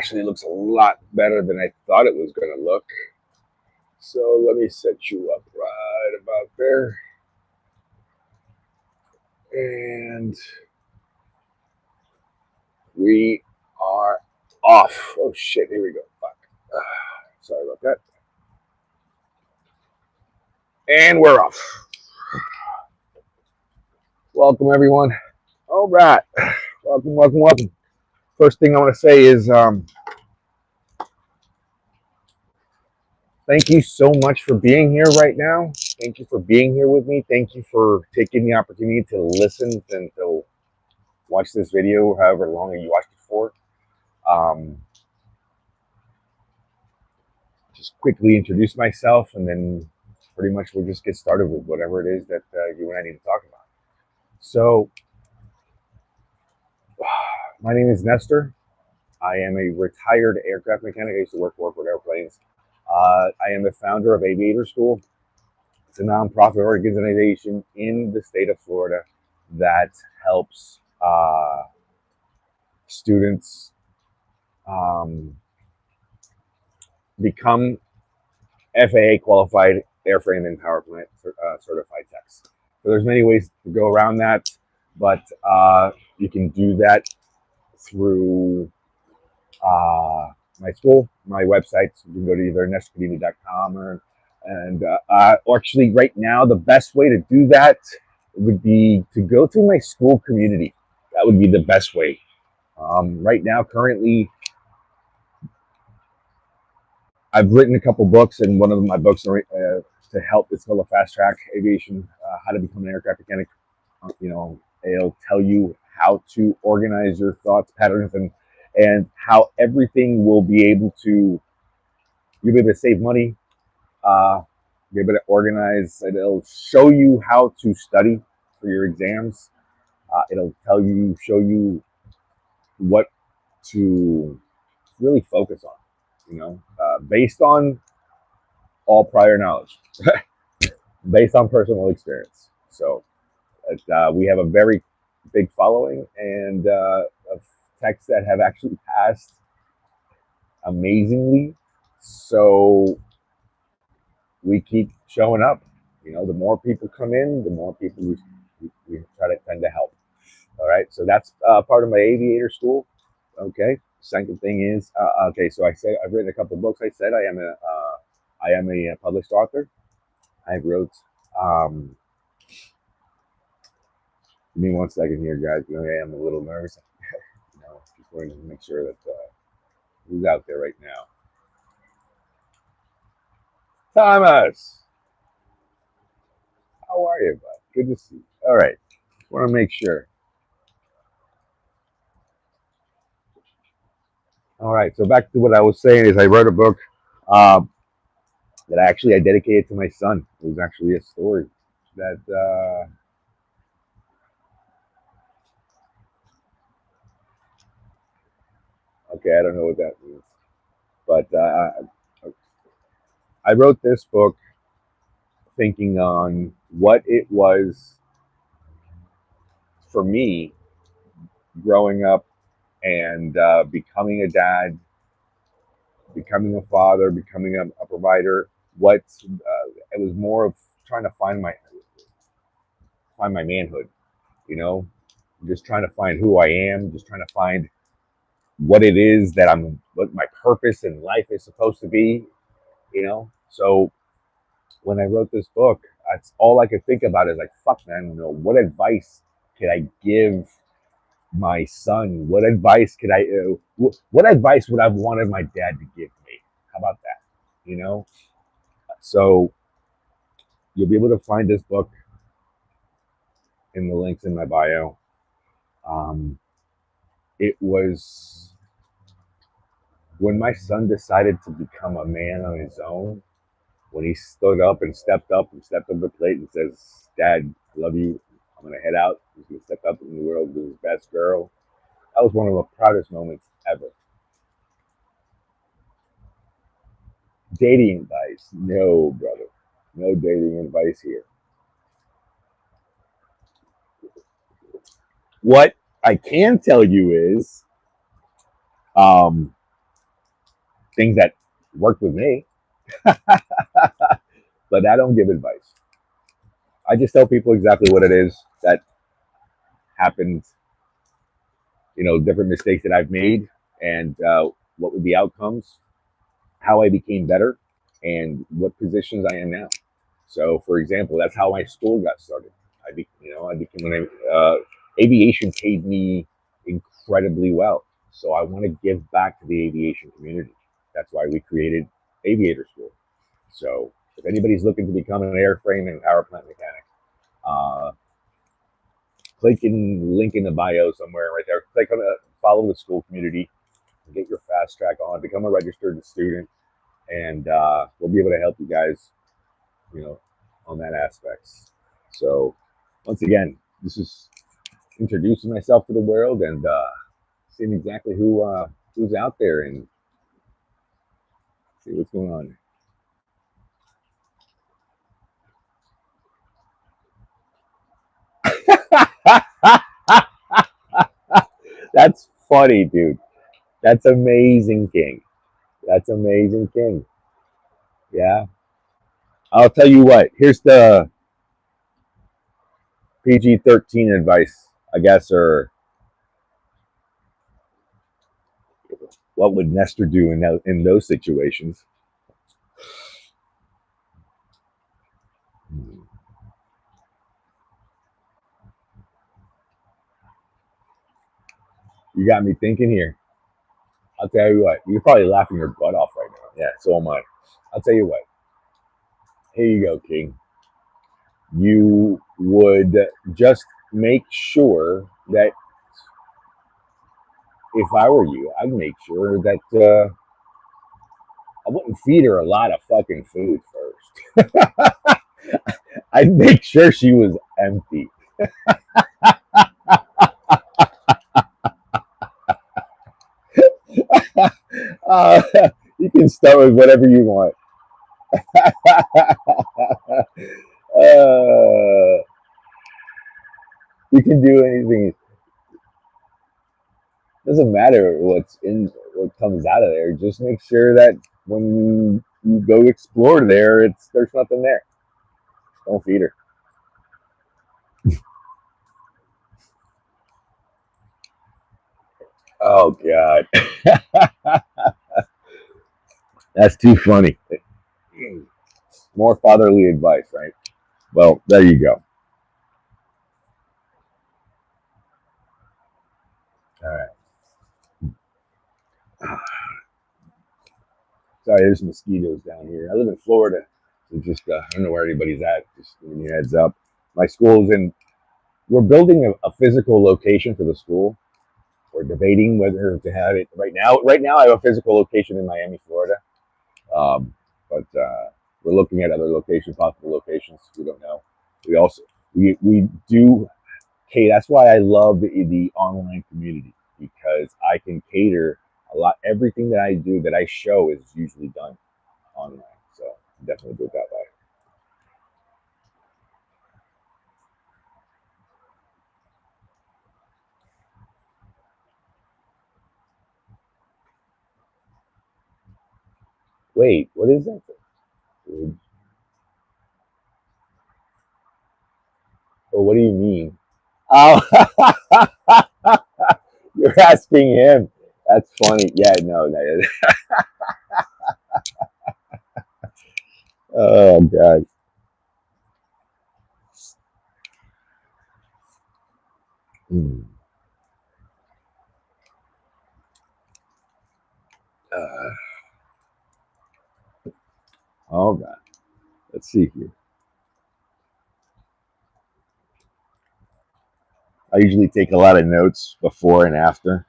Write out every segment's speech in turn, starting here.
actually looks a lot better than I thought it was going to look. So let me set you up right about there. And we are off. Oh shit, here we go. Fuck. Sorry about that. And we're off. Welcome everyone. All right. Welcome. First thing I want to say is thank you so much for being here right now. Thank you for being here with me. Thank you for taking the opportunity to listen and to watch this video, however long you watched it for. Just quickly introduce myself, and then pretty much we'll just get started with whatever it is that you and I need to talk about. So, my name is Nestor. I am a retired aircraft mechanic. I used to work with airplanes. I am the founder of Aviator School. It's a nonprofit organization in the state of Florida that helps students become FAA qualified airframe and power plant certified techs. So there's many ways to go around that, but you can do that through my school, my websites. You can go to either nestorcadena.com or actually right now the best way to do that would be to go through my school community. That would be the best way. Right now, currently, I've written a couple books, and one of my books to help is called Fast Track Aviation, How to Become an Aircraft Mechanic. It'll tell you how to organize your thoughts, patterns, and how everything will be able to, you'll be able to save money, be able to organize. It'll show you how to study for your exams. It'll show you what to really focus on, based on all prior knowledge, based on personal experience. So we have a very big following and of techs that have actually passed amazingly. So we keep showing up. The more people come in, the more people we try to tend to help. All right, so that's part of my aviator school. Okay. Second thing is, so I said I've written a couple of books. I said I am a published author. I wrote. Give me 1 second here, guys. I am a little nervous. Just wanting to make sure that who's out there right now. Thomas, how are you, bud? Good to see you. All right, want to make sure. All right, so back to what I was saying is I wrote a book that I dedicated to my son. It was actually a story that okay, I don't know what that means, but I wrote this book thinking on what it was for me growing up and becoming a dad, becoming a father, becoming a provider. It was more of trying to find my manhood, just trying to find who I am, just trying to find what it is that what my purpose in life is supposed to be, So when I wrote this book, that's all I could think about is like, fuck, man, what advice could I give my son? What advice could what advice would I have wanted my dad to give me? How about that? So you'll be able to find this book in the links in my bio. It was when my son decided to become a man on his own, when he stood up and stepped up the plate and says, Dad, I love you. I'm going to head out. He's going to step up in the world with his best girl. That was one of the proudest moments ever. Dating advice? No, brother. No dating advice here. What I can tell you is, things that worked with me, but I don't give advice. I just tell people exactly what it is that happened, different mistakes that I've made, and what were the outcomes, how I became better, and what positions I am now. So, for example, that's how my school got started. I became aviation paid me incredibly well. So I want to give back to the aviation community. That's why we created Aviator School. So if anybody's looking to become an airframe and power plant mechanic, uh, click in link in the bio somewhere right there. Click on follow the school community, get your fast track on, become a registered student, and we'll be able to help you guys, you know, on that aspects. So once again, this is introducing myself to the world and seeing exactly who's out there and see what's going on. That's funny, dude. That's amazing, King. That's amazing, King. Yeah. I'll tell you what. Here's the PG-13 advice, I guess, or what would Nestor do in those situations? You got me thinking here. I'll tell you what. You're probably laughing your butt off right now. Yeah, so am I. I'll tell you what. Here you go, King. You would just make sure that if I were you, I'd make sure that I wouldn't feed her a lot of fucking food first. I'd make sure she was empty. uh, you can start with whatever you want. You can do anything. Doesn't matter what comes out of there. Just make sure that when you go explore there, there's nothing there. Don't feed her. Oh God, that's too funny. More fatherly advice, right? Well, there you go. All right. Sorry, there's mosquitoes down here. I live in Florida, so just I don't know where anybody's at. Just giving you a heads up. My school's in. We're building a physical location for the school. We're debating whether to have it right now. Right now, I have a physical location in Miami, Florida, but we're looking at other locations, possible locations. We don't know. We also we do. Okay, that's why I love the online community because I can cater a lot. Everything that I do that I show is usually done online. So definitely do it that way. Wait, what is that? Oh, what do you mean? Oh, you're asking him. That's funny. Yeah, no, no. Oh God. Hmm. Uh, oh God. Let's see here. I usually take a lot of notes before and after.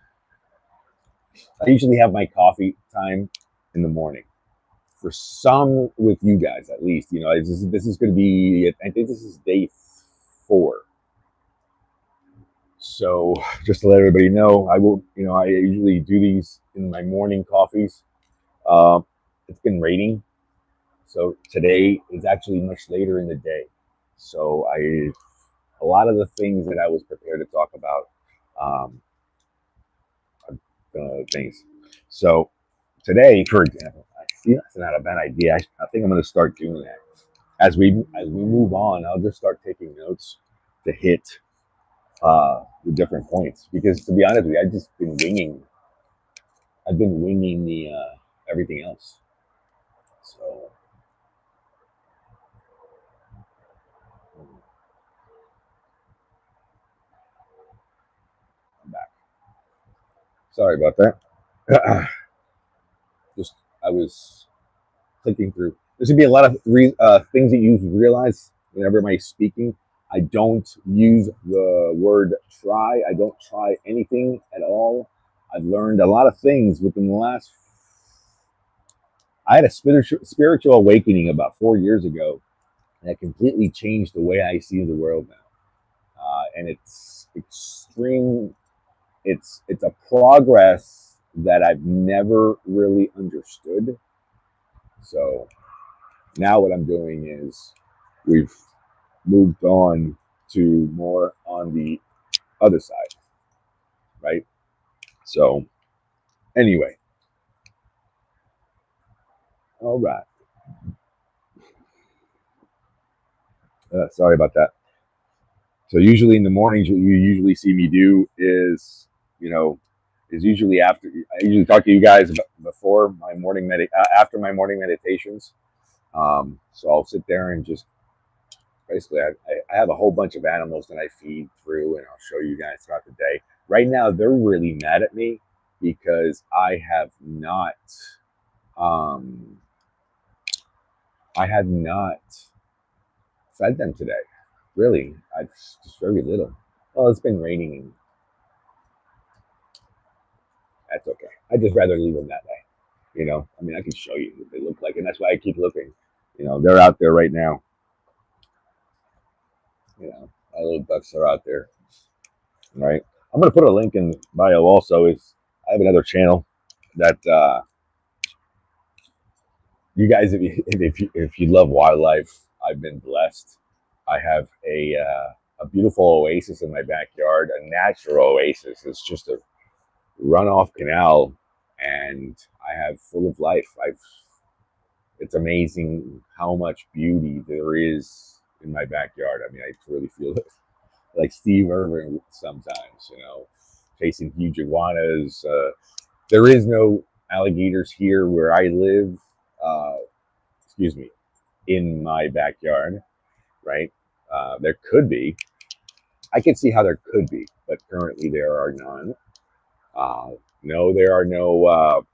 I usually have my coffee time in the morning. For some, with you guys at least, this is going to be. I think this is day 4. So just to let everybody know, I will. I usually do these in my morning coffees. Uh, it's been raining, so today is actually much later in the day. So a lot of the things that I was prepared to talk about, um, I've done other things. So today, for example, I see that's not a bad idea. I think I'm going to start doing that as we move on. I'll just start taking notes to hit the different points, because to be honest with you, I've been winging the everything else. So I'm back. Sorry about that. Just I was clicking through. There's gonna be a lot of things that you realize whenever I'm speaking. I don't use the word try. I don't try anything at all. I've learned a lot of things within the last. I had a spiritual awakening about 4 years ago, and it completely changed the way I see the world now. And it's extreme. It's a progress that I've never really understood. So now what I'm doing is we've moved on to more on the other side, right? So anyway, all right. Sorry about that. So usually in the mornings, what you usually see me do is, you know, is usually after. I usually talk to you guys before my after my morning meditations. So I'll sit there and just basically, I have a whole bunch of animals that I feed through, and I'll show you guys throughout the day. Right now, they're really mad at me because um, I have not fed them today. Really, I've just very little. Well, it's been raining, and that's okay. I'd just rather leave them that way. I mean, I can show you what they look like, and that's why I keep looking. They're out there right now. My little ducks are out there, right? I'm gonna put a link in bio. Also, is I have another channel that you guys, if you love wildlife, I've been blessed. I have a beautiful oasis in my backyard, a natural oasis. It's just a runoff canal, and I have full of life. It's amazing how much beauty there is in my backyard. I mean, I really feel it, like Steve Irwin sometimes. Chasing huge iguanas. There is no alligators here where I live. Uh, excuse me, in my backyard, right? There could be. I can see how there could be, but currently there are none. No, there are no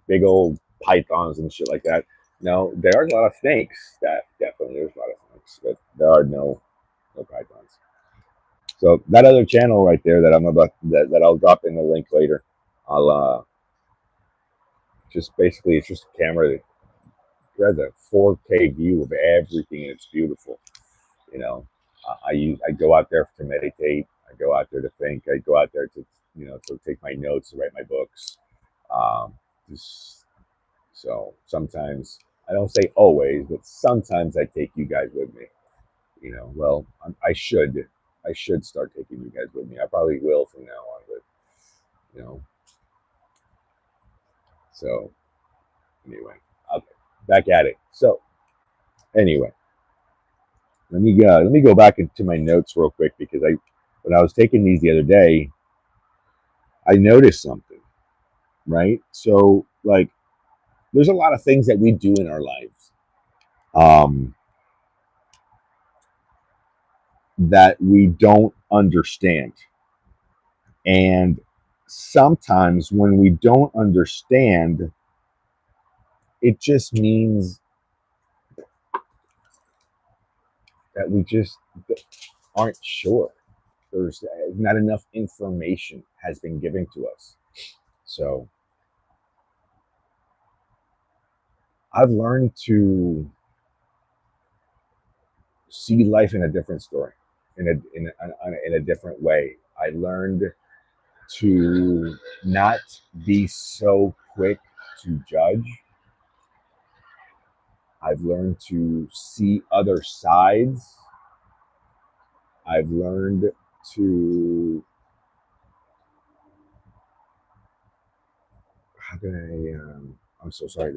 big old pythons and shit like that. No, there are a lot of snakes. That definitely there's a lot of snakes, but there are no pythons. So that other channel right there that I'm about that I'll drop in the link later. I'll just basically it's just a camera that has a 4K view of everything, and it's beautiful. You know, I go out there to meditate. I go out there to think. I go out there to to take my notes, to write my books. Um, just so sometimes I don't say always, but sometimes I take you guys with me. Well, I should start taking you guys with me. I probably will from now on, but you know. So anyway, okay, back at it. So anyway, let me go back into my notes real quick, because when I was taking these the other day, I noticed something, right? So like, there's a lot of things that we do in our lives, um, that we don't understand, and sometimes when we don't understand, it just means that we just aren't sure. There's not enough information has been given to us. So I've learned to see life in a different story, in a different way. I learned to not be so quick to judge. I've learned to see other sides. I've learned to how can I'm so sorry.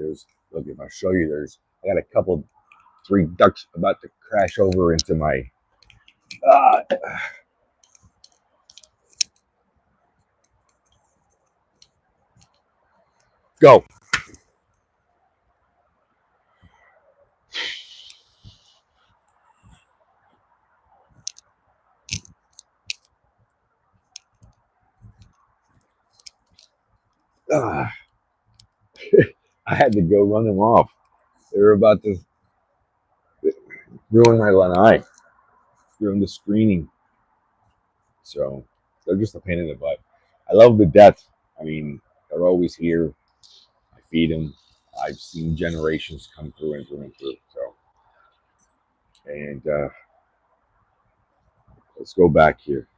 Look, if I show you, I got a couple, three ducks about to crash over into my, uh, go. Uh, I had to go run them off. They were about to ruin my lanai, ruin the screening. So they're just a pain in the butt. I love the death. I mean, they're always here. I feed them. I've seen generations come through and through and through. So, and let's go back here.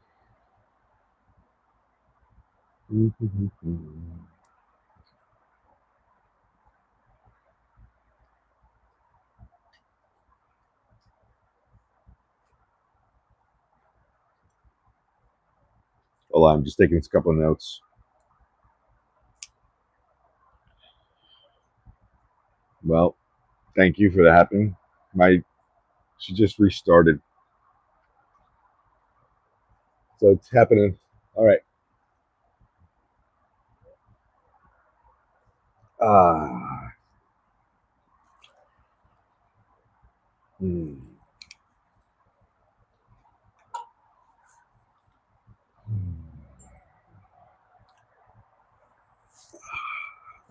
Hold on, I'm just taking a couple of notes. Well, thank you for that happening. She just restarted, so it's happening. All right. Ah. Hmm.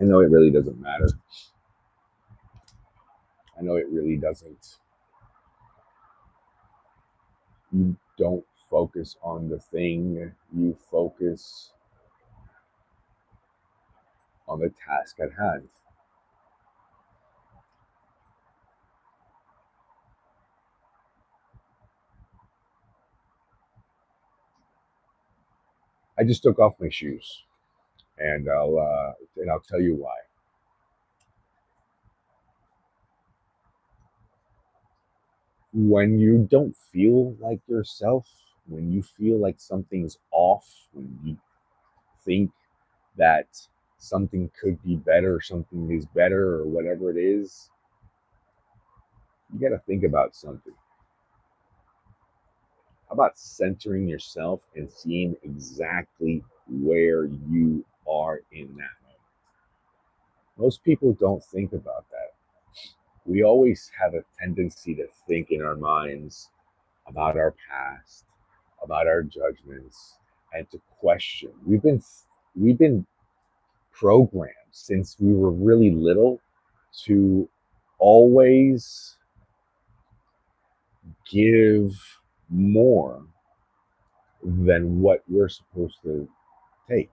I know it really doesn't matter. I know it really doesn't. You don't focus on the thing, you focus on the task at hand. I just took off my shoes, and I'll tell you why. When you don't feel like yourself, when you feel like something's off, when you think that something could be better, something is better, or whatever it is, you got to think about something. How about centering yourself and seeing exactly where you are in that moment? Most people don't think about that. We always have a tendency to think in our minds about our past, about our judgments, and to question. We've been programmed since we were really little to always give more than what we're supposed to take.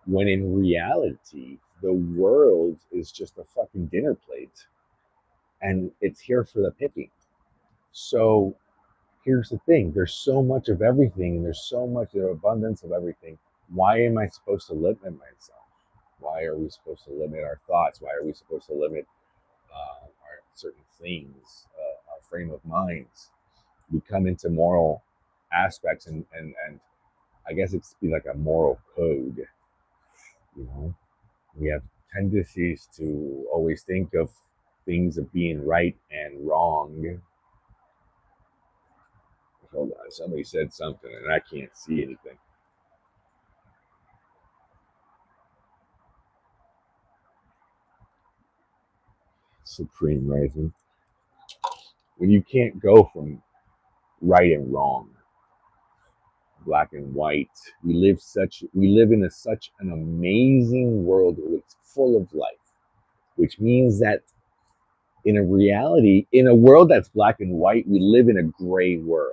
When in reality, the world is just a fucking dinner plate and it's here for the picking. So here's the thing, there's so much of everything and there's so much of abundance of everything. Why am I supposed to limit myself? Why are we supposed to limit our thoughts? Why are we supposed to limit our certain things, our frame of minds? We come into moral aspects, and I guess it's be like a moral code. You know, we have tendencies to always think of things of being right and wrong. Hold on, somebody said something and I can't see anything. Supreme Rising. When you can't go from right and wrong, black and white, we live in such an amazing world that's full of life, which means that in a reality, in a world that's black and white, we live in a gray world,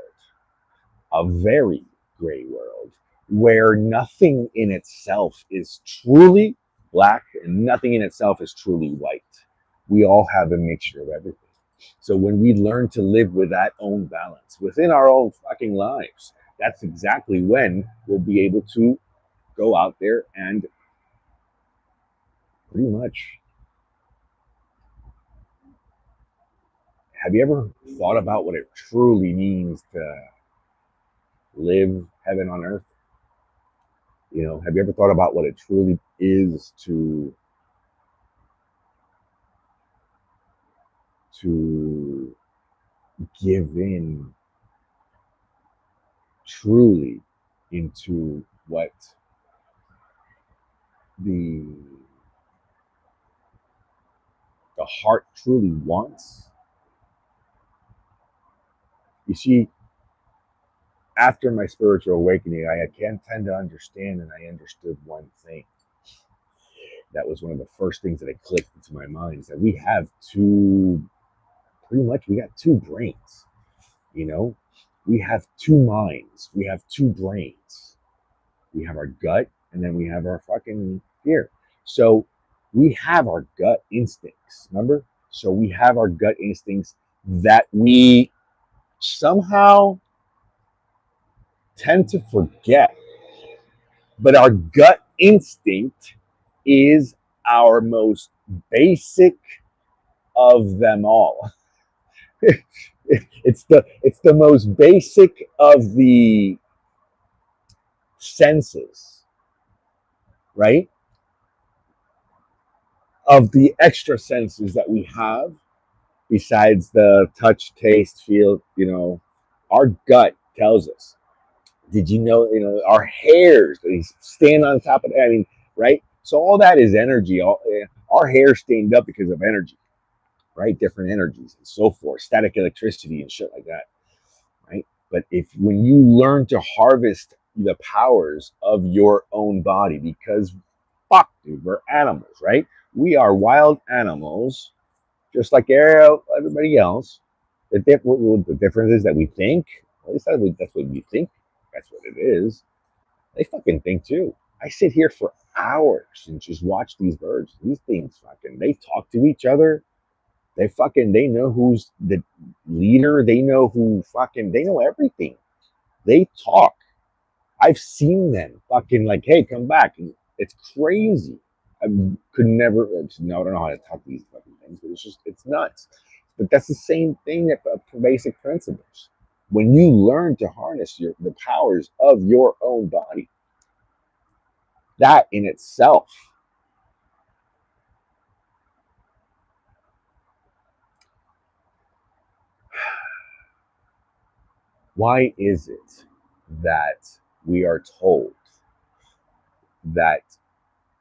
a very gray world, where nothing in itself is truly black and nothing in itself is truly white. We all have a mixture of everything. So when we learn to live with that own balance within our own fucking lives, that's exactly when we'll be able to go out there and pretty much. Have you ever thought about what it truly means to live heaven on earth? You know, have you ever thought about what it truly is to give in truly into what the the heart truly wants? You see, after my spiritual awakening, I had tend to understand, and I understood one thing. That was one of the first things that it clicked into my mind, is that we have two, pretty much, we got two brains. You know, we have two minds, we have two brains. We have our gut, and then we have our fucking fear. So we have our gut instincts, remember? So we have our gut instincts that we somehow tend to forget. But our gut instinct is our most basic of them all. It's the most basic of the senses, right? Of the extra senses that we have, besides the touch, taste, feel, our gut tells us. Did you know, our hairs, they stand on top of, I mean, right? So all that is energy. Our hair stained up because of energy, right? Different energies and so forth, static electricity and shit like that, right? But when you learn to harvest the powers of your own body, because fuck, dude, we're animals, right? We are wild animals, just like everybody else. The difference is that we think. At least that's what we think. That's what it is. They fucking think too. I sit here for hours and just watch these birds. These things they talk to each other. They know who's the leader. They know they know everything. They talk. I've seen them fucking like, hey, come back. And it's crazy. I could never, no, I don't know how to talk these fucking things, but it's nuts. But that's the same thing at the basic principles. When you learn to harness the powers of your own body, that in itself, why is it that we are told that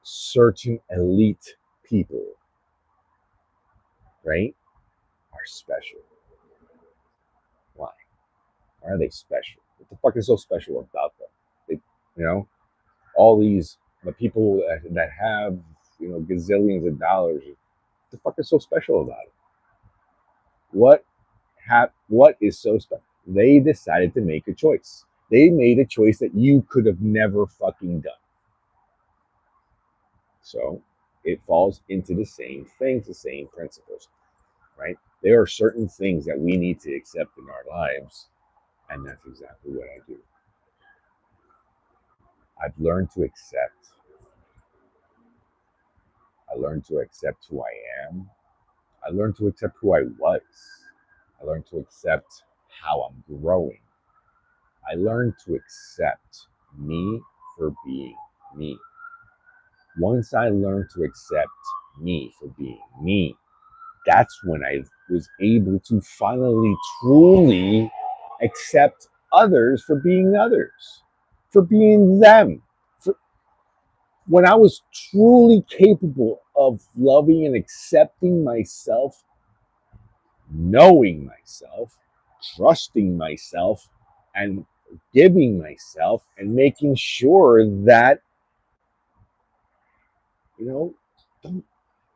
certain elite people, right, are special? Why? Why are they special? What the fuck is so special about them? They, you know, all the people that have, gazillions of dollars. What the fuck is so special about it? What is so special? They decided to make a choice. They made a choice that you could have never fucking done. So it falls into the same things, the same principles, right? There are certain things that we need to accept in our lives, and that's exactly what I do. I've learned to accept. I learned to accept who I am. I learned to accept who I was. I learned to accept how I'm growing. I learned to accept me for being me. Once I learned to accept me for being me, that's when I was able to finally truly accept others for being others, for being them. When I was truly capable of loving and accepting myself, knowing myself, trusting myself, and giving myself, and making sure that, don't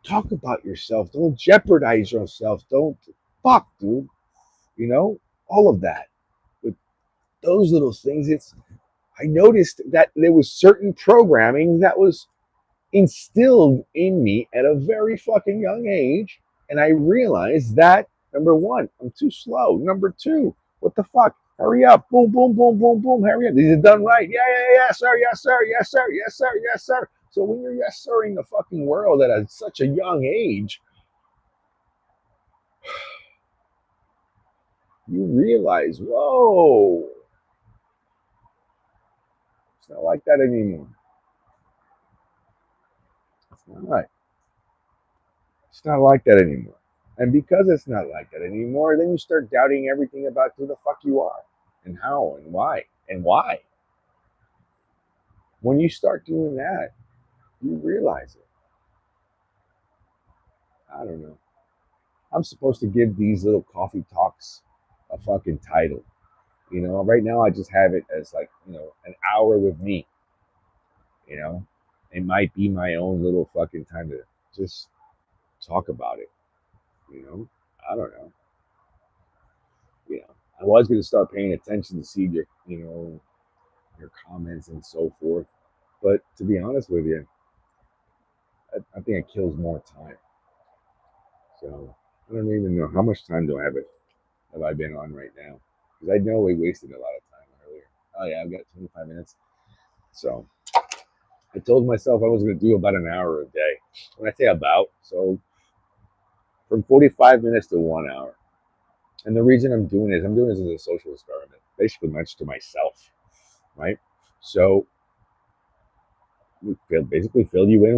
talk about yourself, don't jeopardize yourself, don't fuck, dude, all of that. With those little things, I noticed that there was certain programming that was instilled in me at a very fucking young age. And I realized that, number one, I'm too slow. Number two, what the fuck? Hurry up. Boom, boom, boom, boom, boom. Hurry up. These are done right. Yeah, yeah, yeah, sir. Yes, sir. Yes, sir. Yes, sir. Yes, sir. So when you're yes, sirring the fucking world at such a young age, you realize, whoa, it's not like that anymore. not. It's not like that anymore. And because it's not like that anymore, then you start doubting everything about who the fuck you are and how and why and why. When you start doing that, you realize it. I don't know. I'm supposed to give these little coffee talks a fucking title. You know, right now I just have it as like, an hour with me. You know, it might be my own little fucking time to just talk about it. You know, I don't know. I was going to start paying attention to see your comments and so forth. But to be honest with you, I think it kills more time. So I don't even know how much time do I have I been on right now, because I know we wasted a lot of time earlier. Oh yeah, I've got 25 minutes. So I told myself I was going to do about an hour a day. When I say about, so from 45 minutes to 1 hour. And the reason I'm doing this as a social experiment, basically much to myself, right? So basically fill you in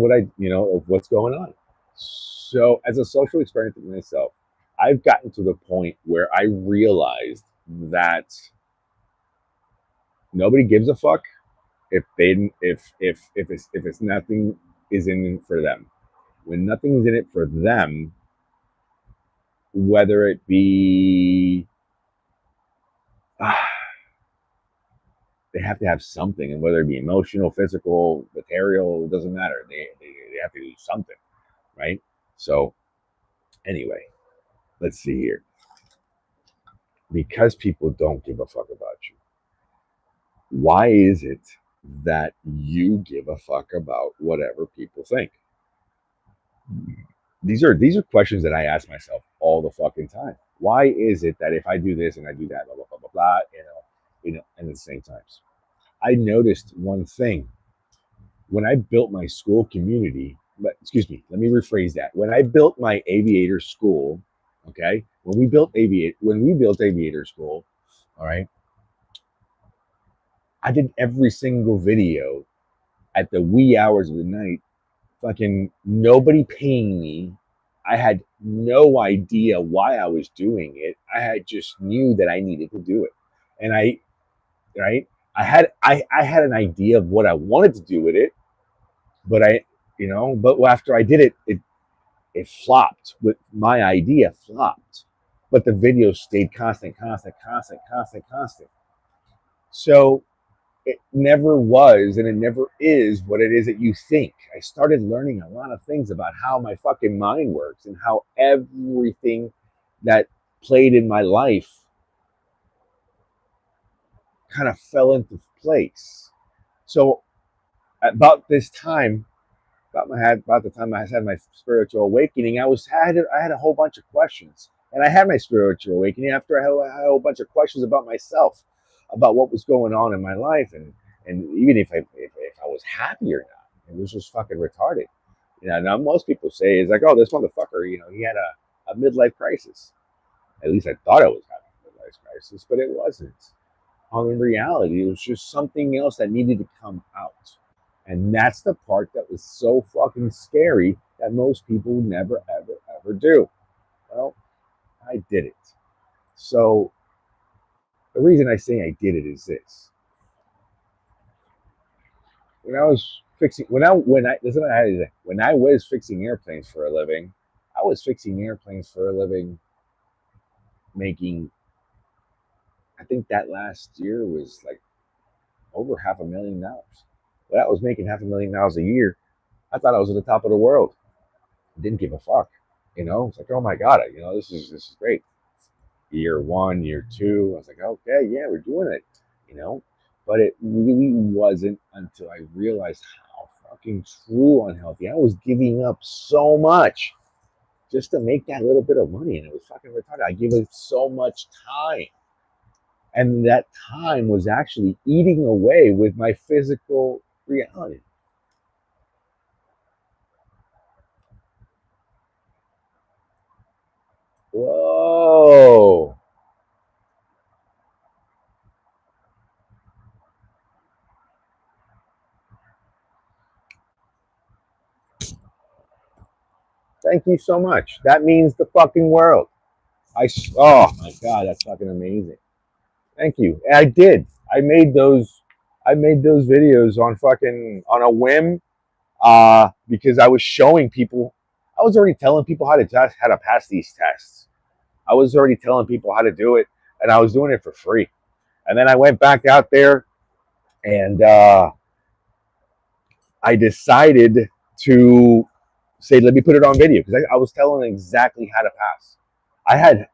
of what's going on. So as a social experiment to myself, I've gotten to the point where I realized that nobody gives a fuck if it's nothing is in it for them. When nothing is in it for them, whether it be they have to have something, and whether it be emotional, physical, material, it doesn't matter. They have to do something, right? So anyway, let's see here. Because people don't give a fuck about you, why is it that you give a fuck about whatever people think? These are questions that I ask myself all the fucking time. Why is it that if I do this and I do that, blah blah blah blah blah, and at the same times, I noticed one thing when I built my school community. But excuse me, let me rephrase that. When I built my aviator school, okay, when we built aviator school, all right, I did every single video at the wee hours of the night, fucking nobody paying me. I had no idea why I was doing it. I had just knew that I needed to do it. And right, I had an idea of what I wanted to do with it, but but after I did it, it flopped. With my idea flopped. But the video stayed constant, constant, constant, constant, constant. So it never was and it never is what it is that you think. I started learning a lot of things about how my fucking mind works and how everything that played in my life kind of fell into place. So about this time, about the time I had my spiritual awakening, I had a whole bunch of questions, and I had my spiritual awakening after I had a whole bunch of questions about myself, about what was going on in my life, and even if I was happy or not, it was just fucking retarded. Now most people say it's like, oh, this motherfucker, he had a midlife crisis. At least I thought I was having a midlife crisis, but it wasn't. In reality, it was just something else that needed to come out. And that's the part that was so fucking scary that most people never, ever, ever do. Well, I did it. So the reason I say I did it is this. When I was fixing, when I listen, when I was fixing airplanes for a living, I was fixing airplanes for a living, making, I think that last year was like over $500,000. But I was making $500,000 a year. I thought I was at the top of the world. Didn't give a fuck. It's like, oh my god, this is great. Year one, year two, I was like, okay, yeah, we're doing it. You know, but it really wasn't until I realized how fucking true unhealthy. I was giving up so much just to make that little bit of money, and it was fucking retarded. I gave it so much time, and that time was actually eating away with my physical reality. Whoa. Thank you so much. That means the fucking world. Oh my God, that's fucking amazing. Thank you. And I did. I made those videos on fucking on a whim, because I was showing people. I was already telling people how to pass these tests. I was already telling people how to do it, and I was doing it for free. And then I went back out there, and I decided to say, let me put it on video, because I was telling them exactly how to pass. I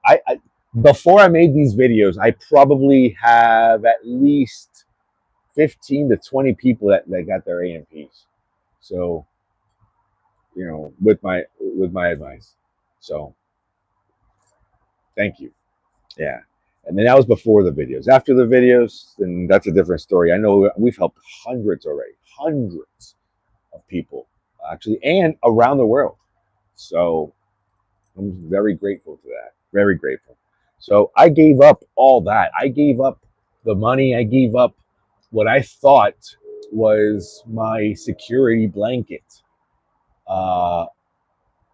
before I made these videos, I probably have at least 15 to 20 people that got their AMPs. So, with my advice. So, thank you. Yeah. And then that was before the videos. After the videos, then that's a different story. I know we've helped hundreds already, hundreds of people actually, and around the world. So I'm very grateful to that. Very grateful. So I gave up all that. I gave up the money. I gave up what I thought was my security blanket. Uh,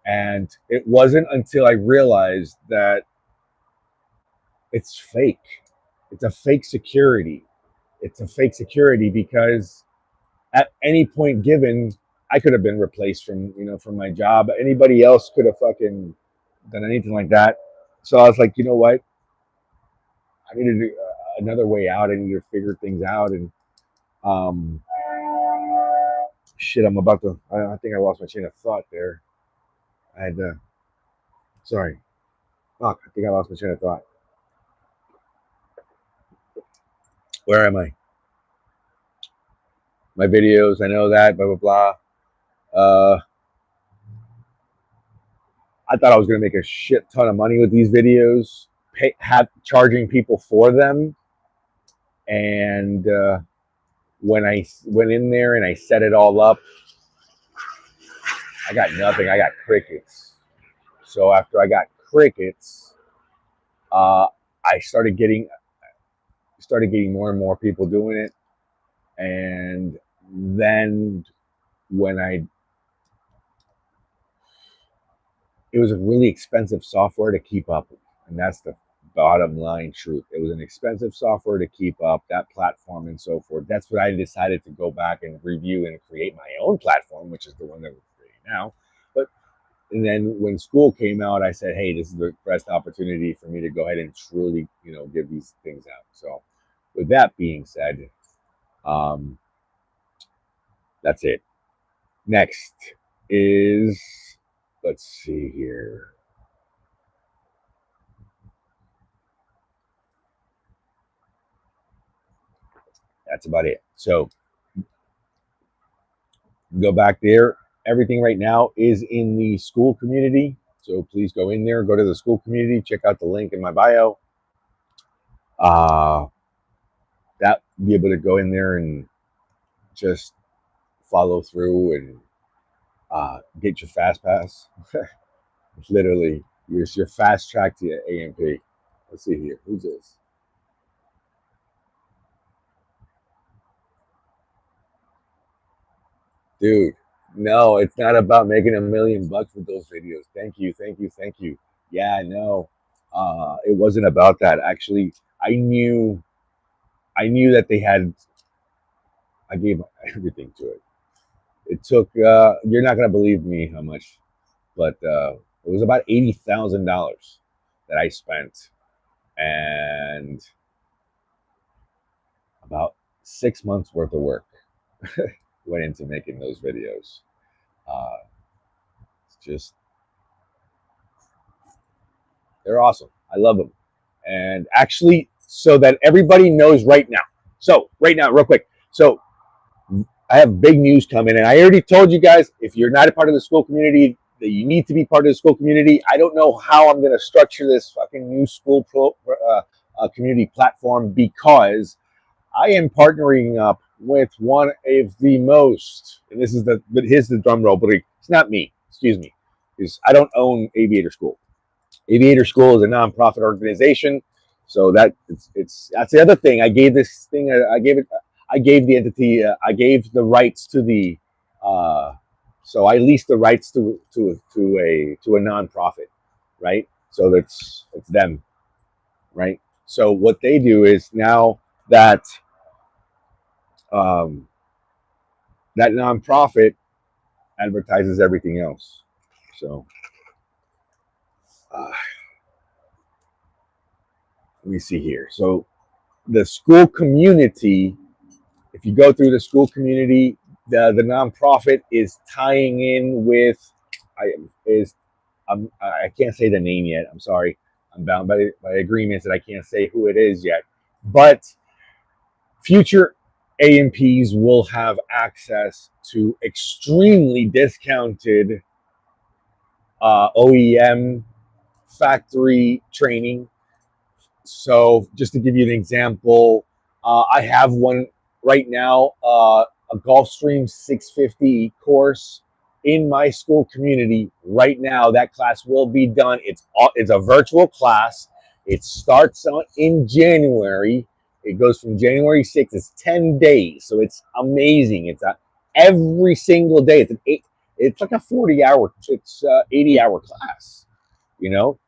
and it wasn't until I realized that it's fake. It's a fake security. It's a fake security because at any point given, I could have been replaced from my job. Anybody else could have fucking done anything like that. So I was like, you know what? I need to do another way out. I need to figure things out. And um, shit, I'm about to. I think I lost my chain of thought there. I had to. Sorry. Fuck. I think I lost my chain of thought. Where am I? My videos. I know that. Blah blah blah. I thought I was going to make a shit ton of money with these videos, charging people for them. And when I went in there and I set it all up, I got nothing. I got crickets. So after I got crickets, I started getting more and more people doing it. And then when it was a really expensive software to keep up with, and that's the bottom line truth. It was an expensive software to keep up, that platform and so forth. That's what I decided to go back and review and create my own platform, which is the one that we're creating now. And then when school came out, I said, hey, this is the best opportunity for me to go ahead and truly, give these things out. So with that being said, that's it. Next is, let's see here. That's about it. So go back there. Everything right now is in the school community. So please go in there, go to the school community, check out the link in my bio. That be able to go in there and just follow through and get your fast pass. Literally, use your fast track to your AMP. Let's see here. Who's this? Dude, no, it's not about making $1 million with those videos. Thank you, thank you, thank you. Yeah, no, it wasn't about that. Actually, I knew that they had. I gave everything to it. It took. You're not gonna believe me how much, but it was about $80,000 that I spent, and about 6 months worth of work went into making those videos. It's just, they're awesome. I love them. And actually, so that everybody knows right now. So right now, real quick. So I have big news coming, and I already told you guys, if you're not a part of the school community, that you need to be part of the school community. I don't know how I'm going to structure this fucking new school community platform, because I am partnering up with one of the most, and but here's the drum roll, but it's not me, excuse me, because I don't own Aviator School. Aviator School is a nonprofit organization, so that's the other thing. I gave this thing, I gave the entity, I gave the rights to the So I lease the rights to a nonprofit, right? So it's them, right? So what they do is now that um, that nonprofit advertises everything else. So uh, let me see here. So the school community, if you go through the school community, the nonprofit is tying in with I is I can't say the name yet. I'm sorry. I'm bound by agreements that I can't say who it is yet. But future A&Ps will have access to extremely discounted OEM factory training. So, just to give you an example, I have one right now, a Gulfstream 650 course in my school community right now. That class will be done. It's a virtual class. It starts in January. It goes from January 6th. It's 10 days, so it's amazing. Every single day. It's like a 40-hour. It's 80-hour class,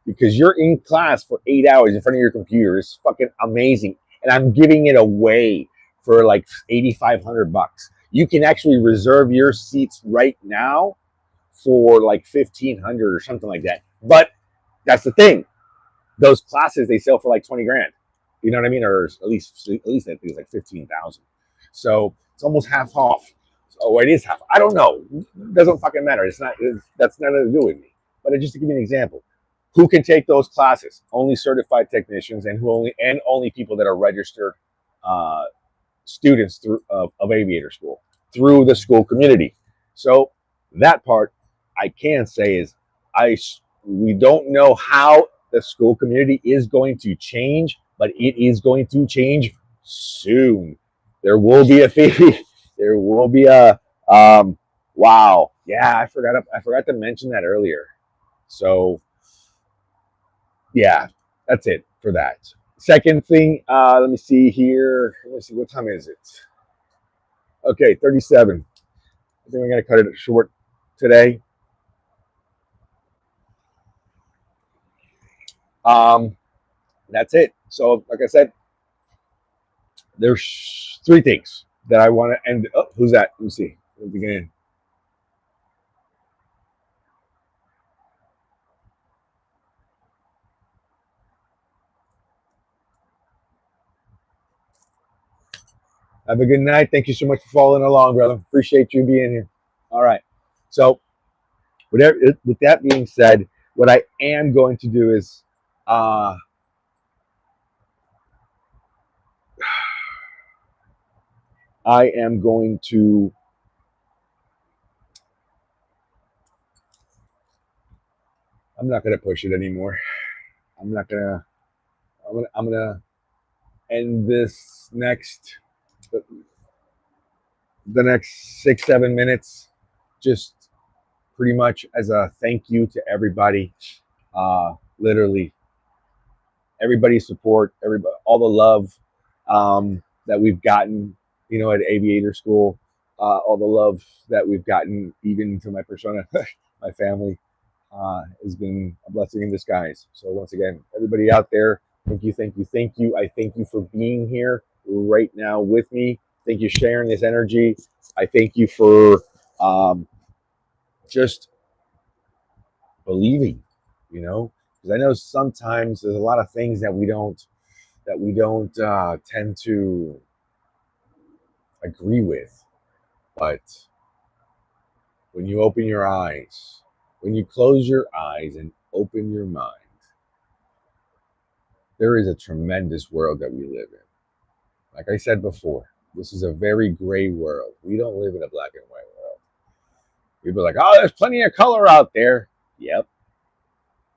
because you're in class for 8 hours in front of your computer. It's fucking amazing. And I'm giving it away for like $8,500. You can actually reserve your seats right now for like 1,500 or something like that. But that's the thing. Those classes, they sell for like 20 grand. You know what I mean? Or at least I think it's like 15,000. So it's almost half off. Oh, it is half. I don't know. It doesn't fucking matter. That's nothing to do with me. But just to give you an example, who can take those classes? Only certified technicians, and only people that are registered uh, students of aviator school through the school community. So that part I can say is we don't know how the school community is going to change, but it is going to change soon. There will be a fee. There will be a wow. Yeah, I forgot to mention that earlier. So yeah, that's it for that. Second thing, let me see here. Let me see, what time is it? Okay, 37. I think I'm going to cut it short today. Um, that's it. So, like I said, there's three things that I want to end. Oh, who's that? Let me see. Let me begin. Have a good night. Thank you so much for following along, brother. Appreciate you being here. All right. So, with that being said, what I am going to do is uh, I am going to I'm not going to push it anymore. I'm not going to I'm gonna end this the next 6-7 minutes just pretty much as a thank you to everybody. Literally everybody's support, everybody, all the love that we've gotten, at aviator school, all the love that we've gotten even to my persona, my family, has been a blessing in disguise. So once again, everybody out there, thank you, thank you, thank you. I thank you for being here right now with me. Thank you for sharing this energy. I thank you for just believing, because I know sometimes there's a lot of things that we don't tend to agree with, but when you open your eyes, when you close your eyes and open your mind, there is a tremendous world that we live in. Like I said before, this is a very gray world. We don't live in a black and white world. People are like, oh, there's plenty of color out there. Yep.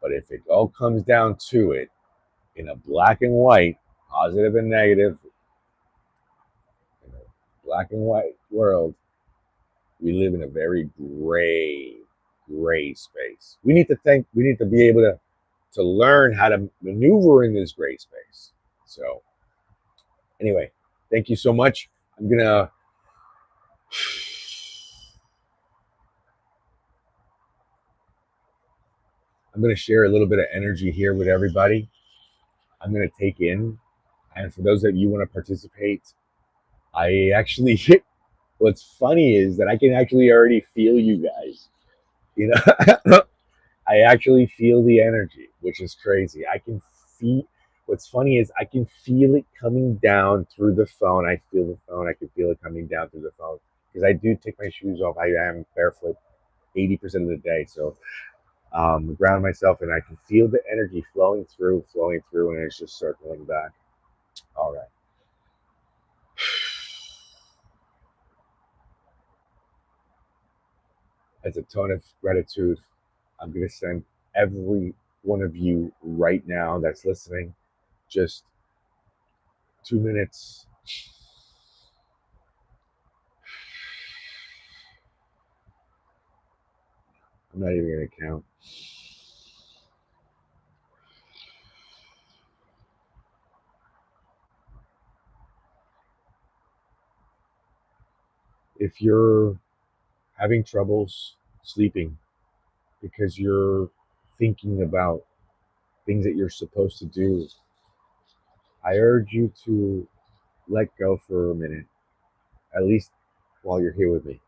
But if it all comes down to it, in a black and white, positive and negative, in a black and white world, we live in a very gray space. We need to be able to learn how to maneuver in this gray space. So anyway, thank you so much. I'm gonna I'm going to share a little bit of energy here with everybody. I'm going to take in, and for those of you who want to participate, I actually, what's funny is that I can actually already feel you guys. You know, I actually feel the energy, which is crazy. I can feel. What's funny is I can feel it coming down through the phone. I feel the phone. I can feel it coming down through the phone because I do take my shoes off. I am barefoot 80% of the day, so ground myself, and I can feel the energy flowing through, and it's just circling back. All right. As a tone of gratitude, I'm going to send every one of you right now that's listening just 2 minutes. I'm not even going to count. If you're having troubles sleeping because you're thinking about things that you're supposed to do, I urge you to let go for a minute, at least while you're here with me.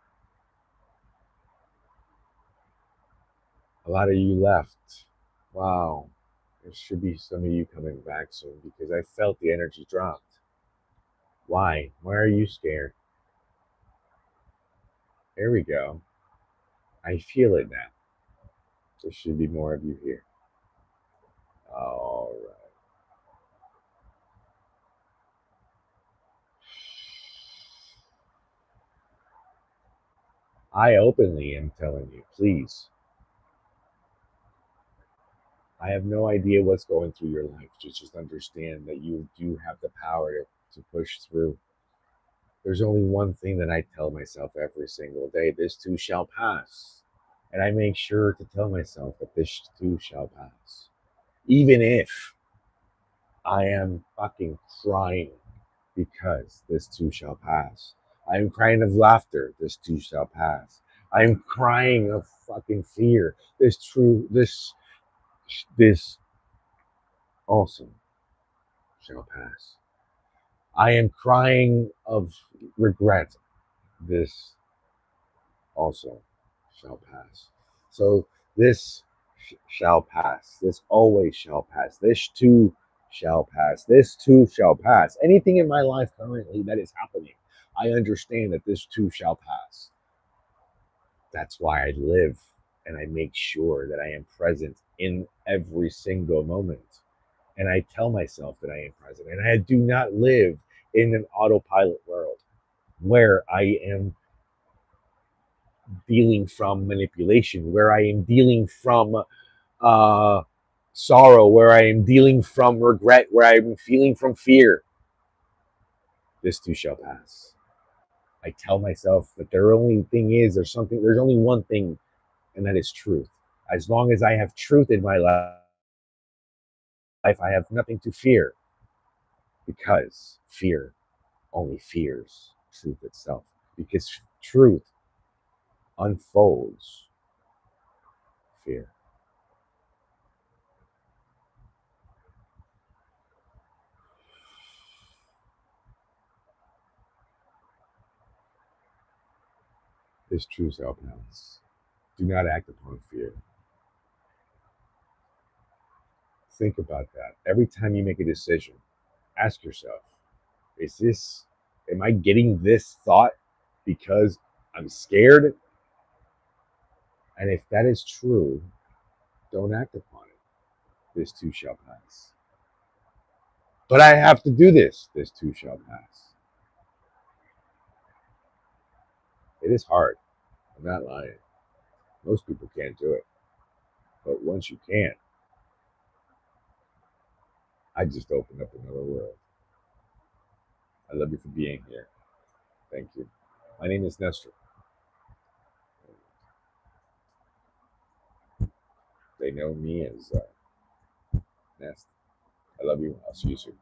A lot of you left. Wow. There should be some of you coming back soon because I felt the energy dropped. Why? Why are you scared? There we go. I feel it now. There should be more of you here. All right. I openly am telling you, please. I have no idea what's going through your life. Just understand that you do have the power to push through. There's only one thing that I tell myself every single day: this too shall pass. And I make sure to tell myself that this too shall pass. Even if I am fucking crying because this too shall pass. I am crying of laughter, this too shall pass. I am crying of fucking fear. This also shall pass. I am crying of regret. This also shall pass. So this shall pass. This always shall pass. This too shall pass. This too shall pass. Anything in my life currently that is happening, I understand that this too shall pass. That's why I live and I make sure that I am present in every single moment. And I tell myself that I am present. And I do not live in an autopilot world where I am dealing from manipulation, where I am dealing from uh, sorrow, where I am dealing from regret, where I am feeling from fear. This too shall pass. I tell myself that there's only one thing, and that is truth. As long as I have truth in my life, I have nothing to fear because fear only fears truth itself. Because truth unfolds fear. This true shall pass. Do not act upon fear. Think about that. Every time you make a decision, ask yourself, am I getting this thought because I'm scared? And if that is true, don't act upon it. This too shall pass. But I have to do this. This too shall pass. It is hard. I'm not lying. Most people can't do it. But once you can, I just opened up another world. I love you for being here. Thank you. My name is Nestor. They know me as Nest. I love you. I'll see you soon.